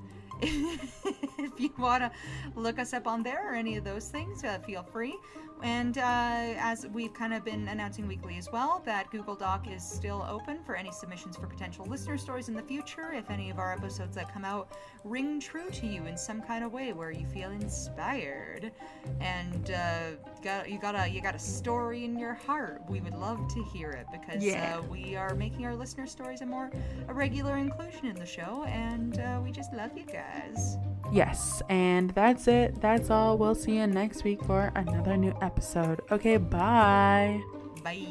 If you want to look us up on there or any of those things, feel free. And as we've kind of been announcing weekly as well, that Google Doc is still open for any submissions for potential listener stories in the future. If any of our episodes that come out ring true to you in some kind of way where you feel inspired and you got a story in your heart, we would love to hear it, because we are making our listener stories a regular inclusion in the show, and we just love you guys. Yes, and that's it. That's all. We'll see you next week for another new episode. Okay, bye. Bye.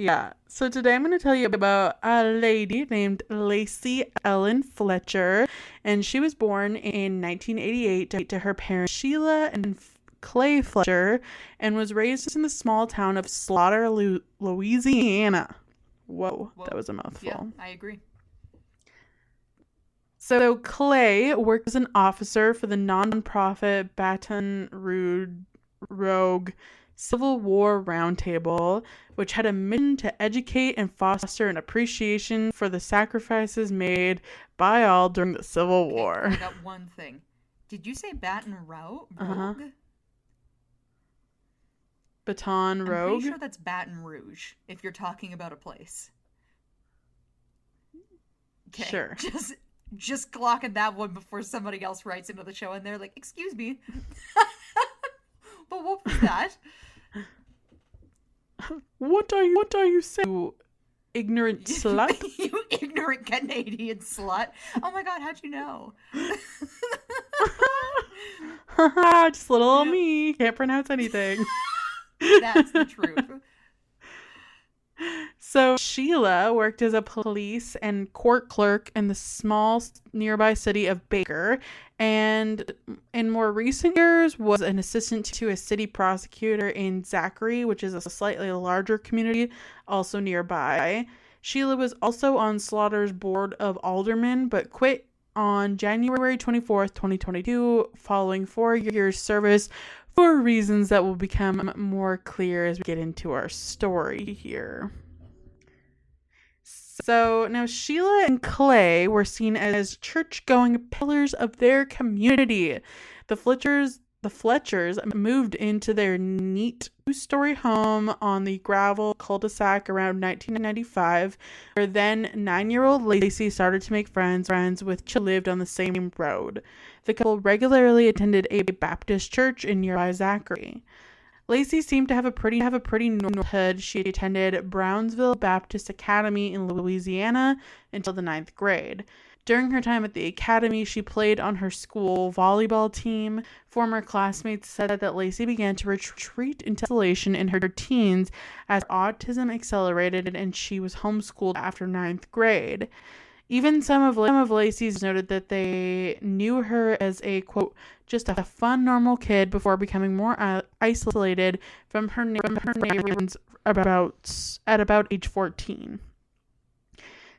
Yeah. So today I'm going to tell you about a lady named Lacey Ellen Fletcher, and she was born in 1988 to her parents Sheila and Clay Fletcher, and was raised in the small town of Slaughter, Louisiana. Whoa, that Whoa. was a Yeah, mouthful. I agree. So Clay worked as an officer for the nonprofit Baton Rouge Civil War Roundtable, which had a mission to educate and foster an appreciation for the sacrifices made by all during the Civil Okay, War. I got one thing. Did you say Baton Uh-huh. Rogue? Baton I'm pretty Rouge? sure that's Baton Rouge, if you're talking about a place. Okay, Sure. just clocking that one before somebody else writes into the show and they're like, "Excuse me, but what was that?" What are you saying, you ignorant slut? You ignorant Canadian slut. Oh my god, how'd you know? Just little old Yep, me. Can't pronounce anything. that's the truth. So Sheila worked as a police and court clerk in the small nearby city of Baker, and in more recent years was an assistant to a city prosecutor in Zachary, which is a slightly larger community also nearby. Sheila was also on Slaughter's board of aldermen, but quit on January 24th, 2022, following 4 years service for reasons that will become more clear as we get into our story here. So now Sheila and Clay were seen as church-going pillars of their community. The Fletchers moved into their neat two-story home on the gravel cul-de-sac around 1995, where then 9-year-old Lacey started to make friends with children who lived on the same road. The couple regularly attended a Baptist church in nearby Zachary. Lacey seemed to have a pretty normal childhood. She attended Brownsville Baptist Academy in Louisiana until the ninth grade. During her time at the academy, she played on her school volleyball team. Former classmates said that Lacey began to retreat into isolation in her teens as autism accelerated and she was homeschooled after ninth grade. Even some of Lacey's noted that they knew her as a, quote, just a fun, normal kid before becoming more isolated from her neighbors at about age 14.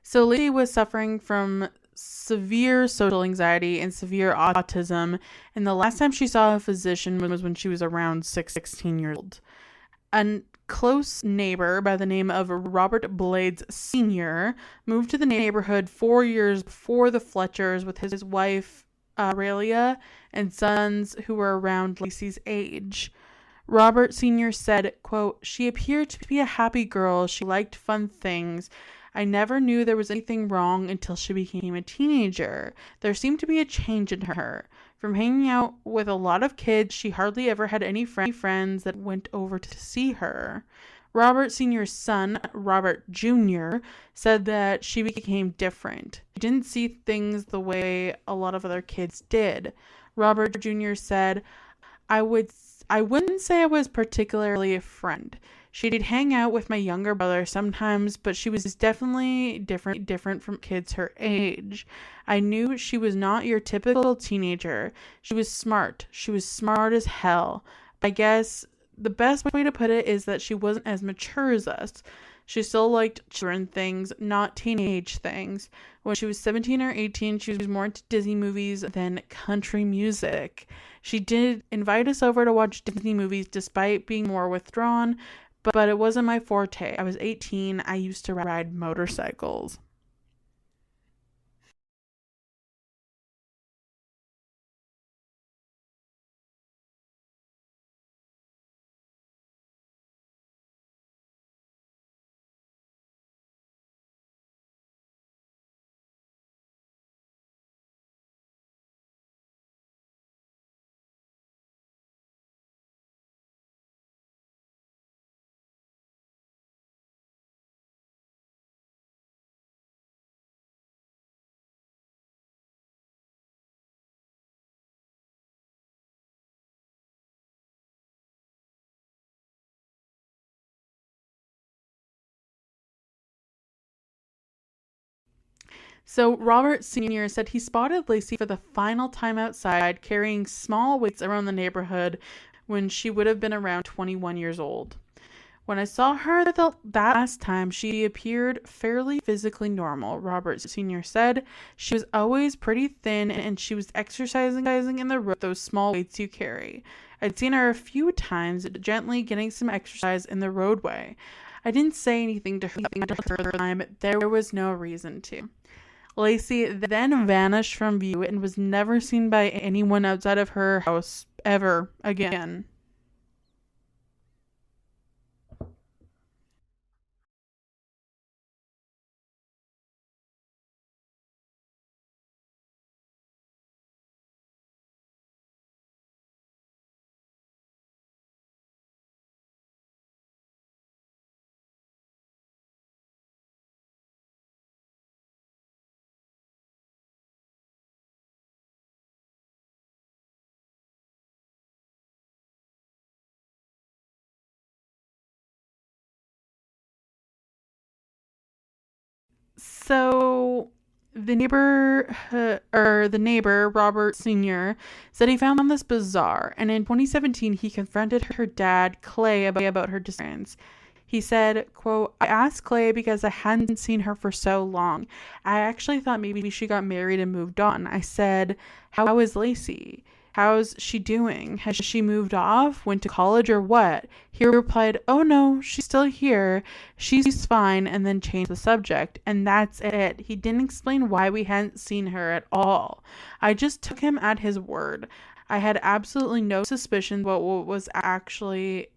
So Lacey was suffering from severe social anxiety and severe autism, and the last time she saw a physician was when she was around 16 years old. A close neighbor by the name of Robert Blades Sr. moved to the neighborhood 4 years before the Fletchers with his wife, Aurelia, and sons who were around Lacey's age. Robert Sr. said, quote, "She appeared to be a happy girl. She liked fun things. I never knew there was anything wrong until she became a teenager. There seemed to be a change in her. From hanging out with a lot of kids, she hardly ever had any friends that went over to see her." Robert Sr.'s son, Robert Jr., said that she became different. She didn't see things the way a lot of other kids did. Robert Jr. said, I wouldn't say I was particularly a friend. She'd hang out with my younger brother sometimes, but she was definitely different from kids her age. I knew she was not your typical teenager. She was smart. She was smart as hell. I guess the best way to put it is that she wasn't as mature as us. She still liked children things, not teenage things. When she was 17 or 18, she was more into Disney movies than country music. She did invite us over to watch Disney movies despite being more withdrawn, but it wasn't my forte. I was 18. I used to ride motorcycles. So Robert Sr. said he spotted Lacey for the final time outside carrying small weights around the neighborhood when she would have been around 21 years old. When I saw her that last time, she appeared fairly physically normal, Robert Sr. said. She was always pretty thin and she was exercising in the road with those small weights you carry. I'd seen her a few times gently getting some exercise in the roadway. I didn't say anything to her at the time. There was no reason to. Lacey then vanished from view and was never seen by anyone outside of her house ever again. So the neighbor Robert Sr. said he found this bizarre, and in 2017 he confronted her dad Clay about her disappearance. He said, quote, I asked Clay because I hadn't seen her for so long. I actually thought maybe she got married and moved on. I said, how is Lacey? How's she doing? Has she moved off? Went to college or what? He replied, oh no, she's still here. She's fine, and then changed the subject. And that's it. He didn't explain why we hadn't seen her at all. I just took him at his word. I had absolutely no suspicion about what was actually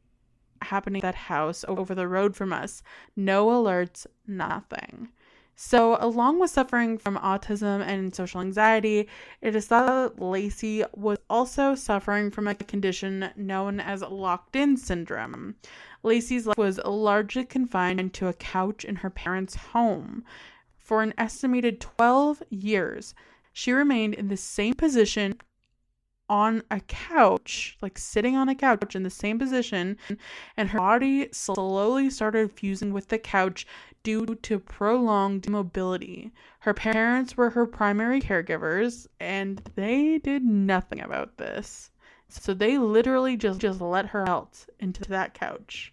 happening at that house over the road from us. No alerts, nothing. So, along with suffering from autism and social anxiety, it is thought that Lacey was also suffering from a condition known as locked-in syndrome. Lacey's life was largely confined to a couch in her parents' home. For an estimated 12 years, she remained in the same position on a couch, like sitting on a couch in the same position, and her body slowly started fusing with the couch due to prolonged immobility. Her parents were her primary caregivers, and they did nothing about this. So they literally just let her out into that couch.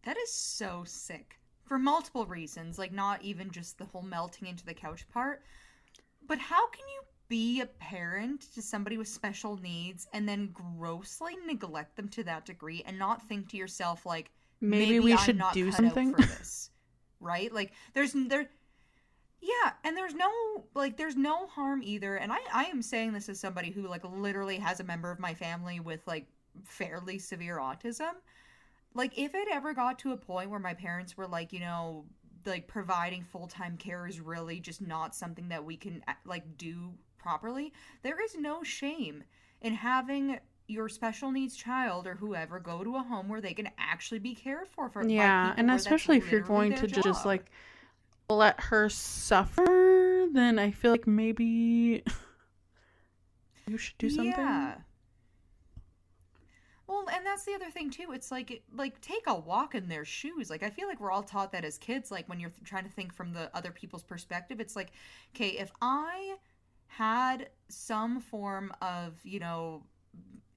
That is so sick. For multiple reasons, like not even just the whole melting into the couch part, but how can you be a parent to somebody with special needs and then grossly neglect them to that degree and not think to yourself like, maybe we should do something for this, right? Like yeah, and there's no harm either. And I am saying this as somebody who like literally has a member of my family with like fairly severe autism. Like if it ever got to a point where my parents were like, like providing full-time care is really just not something that we can like do properly, there is no shame in having your special needs child or whoever go to a home where they can actually be cared for yeah, and especially if you're going to just like let her suffer, then I feel like maybe you should do something. Yeah. Well, and that's the other thing too. It's like take a walk in their shoes. Like I feel like we're all taught that as kids. Like when you're trying to think from the other people's perspective, it's like, okay, if I had some form of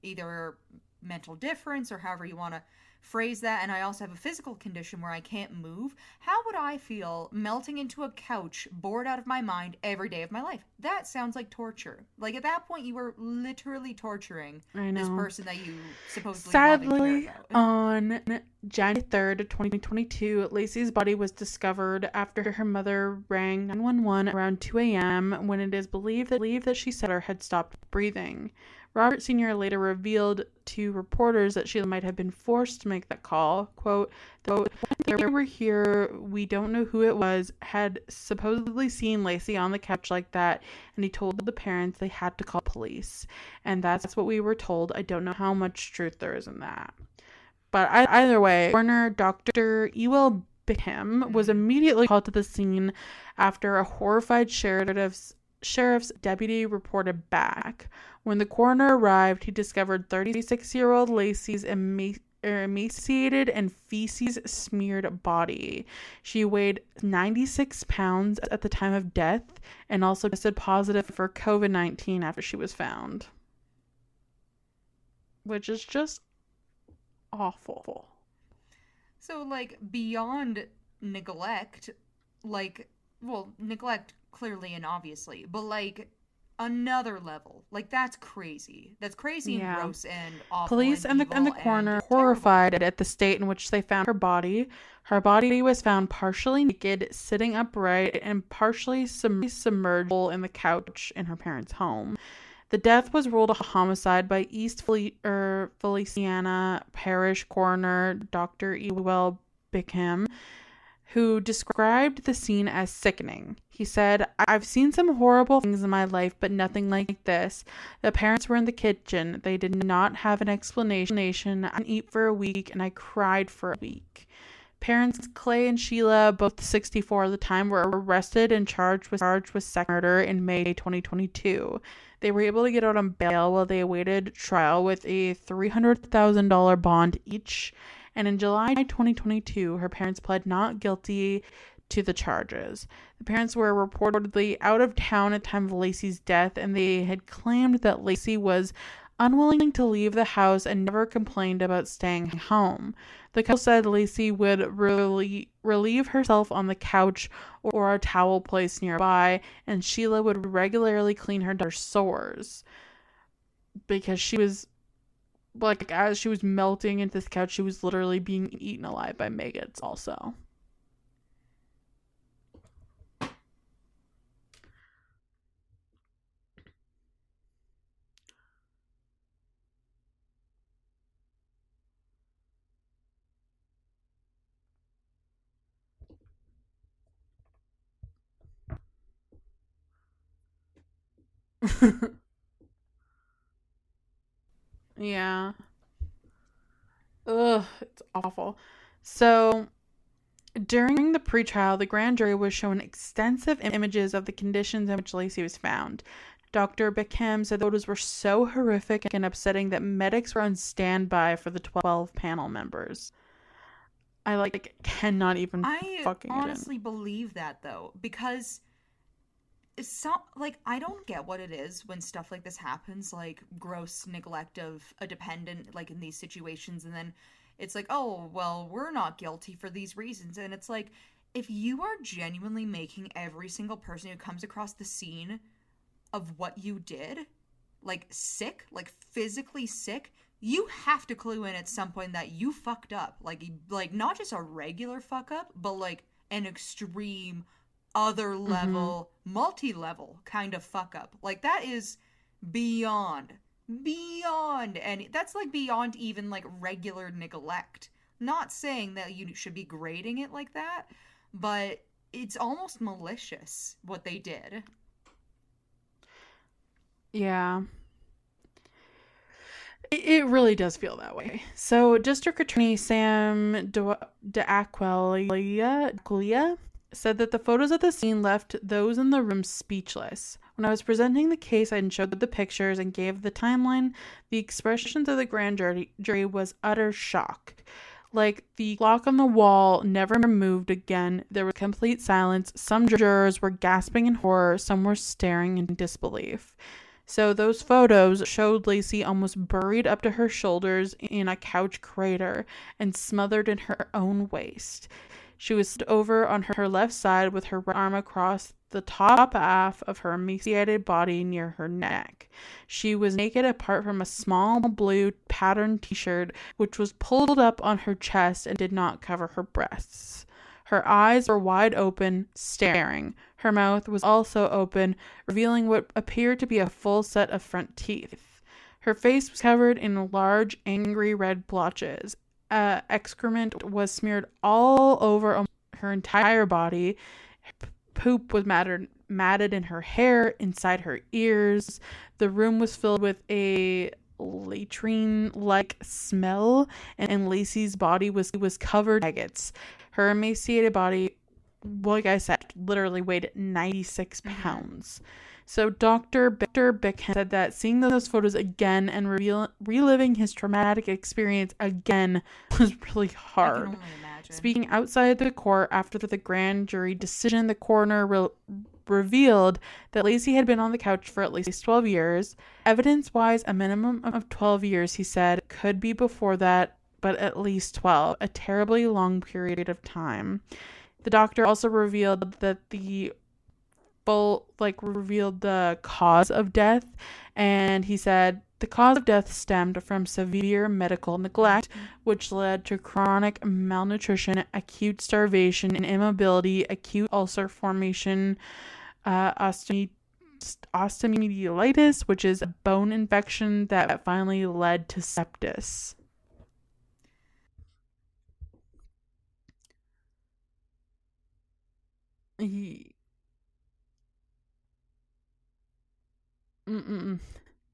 either mental difference or however you want to phrase that, and I also have a physical condition where I can't move, how would I feel melting into a couch, bored out of my mind every day of my life? That sounds like torture. Like at that point, you were literally torturing this person that you supposedly sadly on January 3rd, 2022, Lacey's body was discovered after her mother rang 911 around 2 a.m. when it is believed that she said her had stopped breathing. Robert Sr. later revealed to reporters that she might have been forced to make that call. Quote, though when they were here, we don't know who it was, had supposedly seen Lacey on the couch like that, and he told the parents they had to call police. And that's what we were told. I don't know how much truth there is in that. But either way, coroner Dr. Ewell Bickham was immediately called to the scene after a horrified sheriff's deputy reported back. When the coroner arrived, he discovered 36-year-old Lacey's emaciated and feces smeared body. She weighed 96 pounds at the time of death and also tested positive for COVID-19 after she was found. Which is just awful. So, like, beyond neglect, like, well, neglect clearly and obviously, but, like, another level. Like, that's crazy. That's crazy and gross and awful. Police and and the coroner horrified at the state in which they found her body. Her body was found partially naked, sitting upright, and partially submerged in the couch in her parents' home. The death was ruled a homicide by East Feliciana Parish Coroner Dr. Ewell Bickham, who described the scene as sickening. He said, "I've seen some horrible things in my life, but nothing like this. The parents were in the kitchen. They did not have an explanation. I didn't eat for a week, and I cried for a week." Parents Clay and Sheila, both 64 at the time, were arrested and charged with second murder in May 2022. They were able to get out on bail while they awaited trial with a $300,000 bond each. And in July 2022, her parents pled not guilty to the charges. The parents were reportedly out of town at the time of Lacey's death, and they had claimed that Lacey was unwilling to leave the house and never complained about staying home. The couple said Lacey would relieve herself on the couch or a towel placed nearby, and Sheila would regularly clean her daughter's sores. Because she was, like, as she was melting into this couch, she was literally being eaten alive by maggots also. Yeah. Ugh, it's awful. So, during the pretrial, the grand jury was shown extensive images of the conditions in which Lacey was found. Dr. Bickham said the photos were so horrific and upsetting that medics were on standby for the 12 panel members. I cannot even fucking honestly believe that, though, because I don't get what it is when stuff like this happens, like gross neglect of a dependent, like in these situations, and then it's like, oh, well, we're not guilty for these reasons. And it's like, if you are genuinely making every single person who comes across the scene of what you did, like, sick, like physically sick, you have to clue in at some point that you fucked up. Like not just a regular fuck up, but like an extreme other level, multi-level kind of fuck up. Like, that is beyond, and that's like beyond even like regular neglect. Not saying that you should be grading it like that, but it's almost malicious what they did. Yeah. It really does feel that way. So, District Attorney Sam DeAquila said that the photos of the scene left those in the room speechless. When I was presenting the case, I showed the pictures and gave the timeline. The expressions of the grand jury was utter shock. Like, the clock on the wall never moved again. There was complete silence. Some jurors were gasping in horror. Some were staring in disbelief. So those photos showed Lacey almost buried up to her shoulders in a couch crater and smothered in her own waste. She was over on her left side with her right arm across the top half of her emaciated body near her neck. She was naked apart from a small blue patterned t-shirt which was pulled up on her chest and did not cover her breasts. Her eyes were wide open, staring. Her mouth was also open, revealing what appeared to be a full set of front teeth. Her face was covered in large, angry red blotches. Excrement was smeared all over her entire body. Poop was matted in her hair, inside her ears. The room was filled with a latrine-like smell, and Lacey's body was covered in maggots. Her emaciated body like I said, literally weighed 96 pounds. So Dr. Bickham said that seeing those photos again and reliving his traumatic experience again was really hard. I can only imagine. Speaking outside the court after the grand jury decision, the coroner revealed that Lacey had been on the couch for at least 12 years. Evidence-wise, a minimum of 12 years, he said, could be before that, but at least 12, a terribly long period of time. The doctor also revealed that revealed the cause of death, and he said the cause of death stemmed from severe medical neglect, which led to chronic malnutrition, acute starvation and immobility, acute ulcer formation, osteomyelitis, which is a bone infection that finally led to sepsis.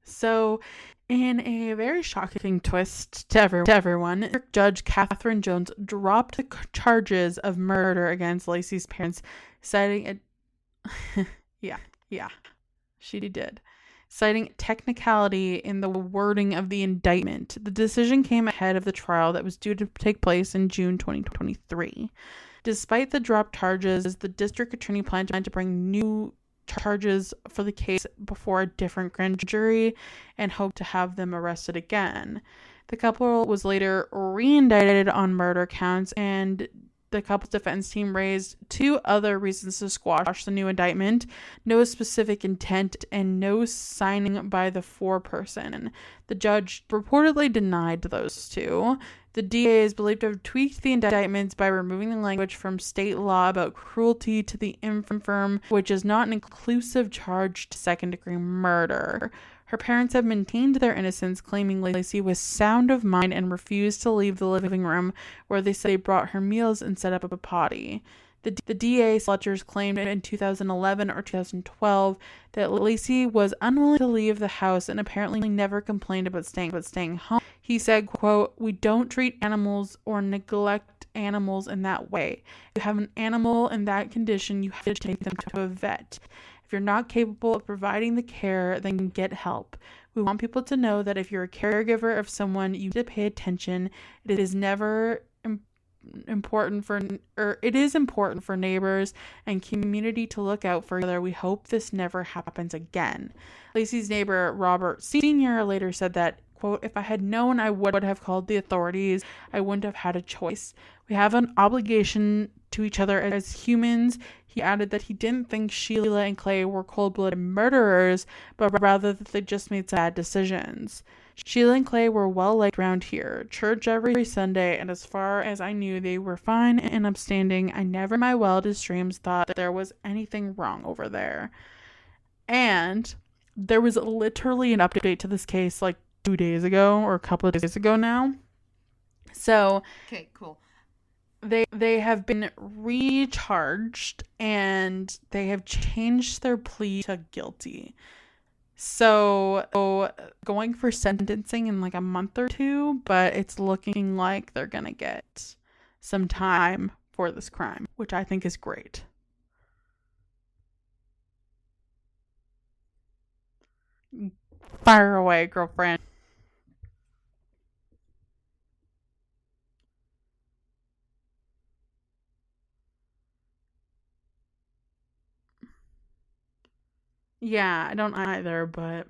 So, in a very shocking twist to everyone, Judge Catherine Jones dropped the charges of murder against Lacey's parents, citing a yeah, she did. Citing technicality in the wording of the indictment. The decision came ahead of the trial that was due to take place in June 2023. Despite the dropped charges, the district attorney planned to bring new charges for the case before a different grand jury and hoped to have them arrested again. The couple was later re-indicted on murder counts, and the couple's defense team raised two other reasons to squash the new indictment: no specific intent and no signing by the foreperson. The judge reportedly denied those two. The DA is believed to have tweaked the indictments by removing the language from state law about cruelty to the infirm, which is not an inclusive charge to second-degree murder. Her parents have maintained their innocence, claiming Lacey was sound of mind and refused to leave the living room, where they said they brought her meals and set up a potty. The DA Fletcher's claimed in 2011 or 2012 that Lacey was unwilling to leave the house and apparently never complained about staying home. He said, quote, "We don't treat animals or neglect animals in that way. If you have an animal in that condition, you have to take them to a vet. If you're not capable of providing the care, then get help. We want people to know that if you're a caregiver of someone, you need to pay attention. It is important for neighbors and community to look out for each other. We hope this never happens again." Lacey's neighbor, Robert Sr., later said that, quote, "If I had known, I would have called the authorities. I wouldn't have had a choice. We have an obligation to each other as humans." He added that he didn't think Sheila and Clay were cold-blooded murderers, but rather that they just made bad decisions. Sheila and Clay were well liked around here, church every Sunday, and as far as I knew, they were fine and upstanding. I never in my wildest dreams thought that there was anything wrong over there. And there was literally an update to this case like 2 days ago, or a couple of days ago now. So, okay, cool. They have been recharged and they have changed their plea to guilty. So going for sentencing in like a month or two, but it's looking like they're gonna get some time for this crime, which I think is great. Fire away, girlfriend. Yeah, I don't either, but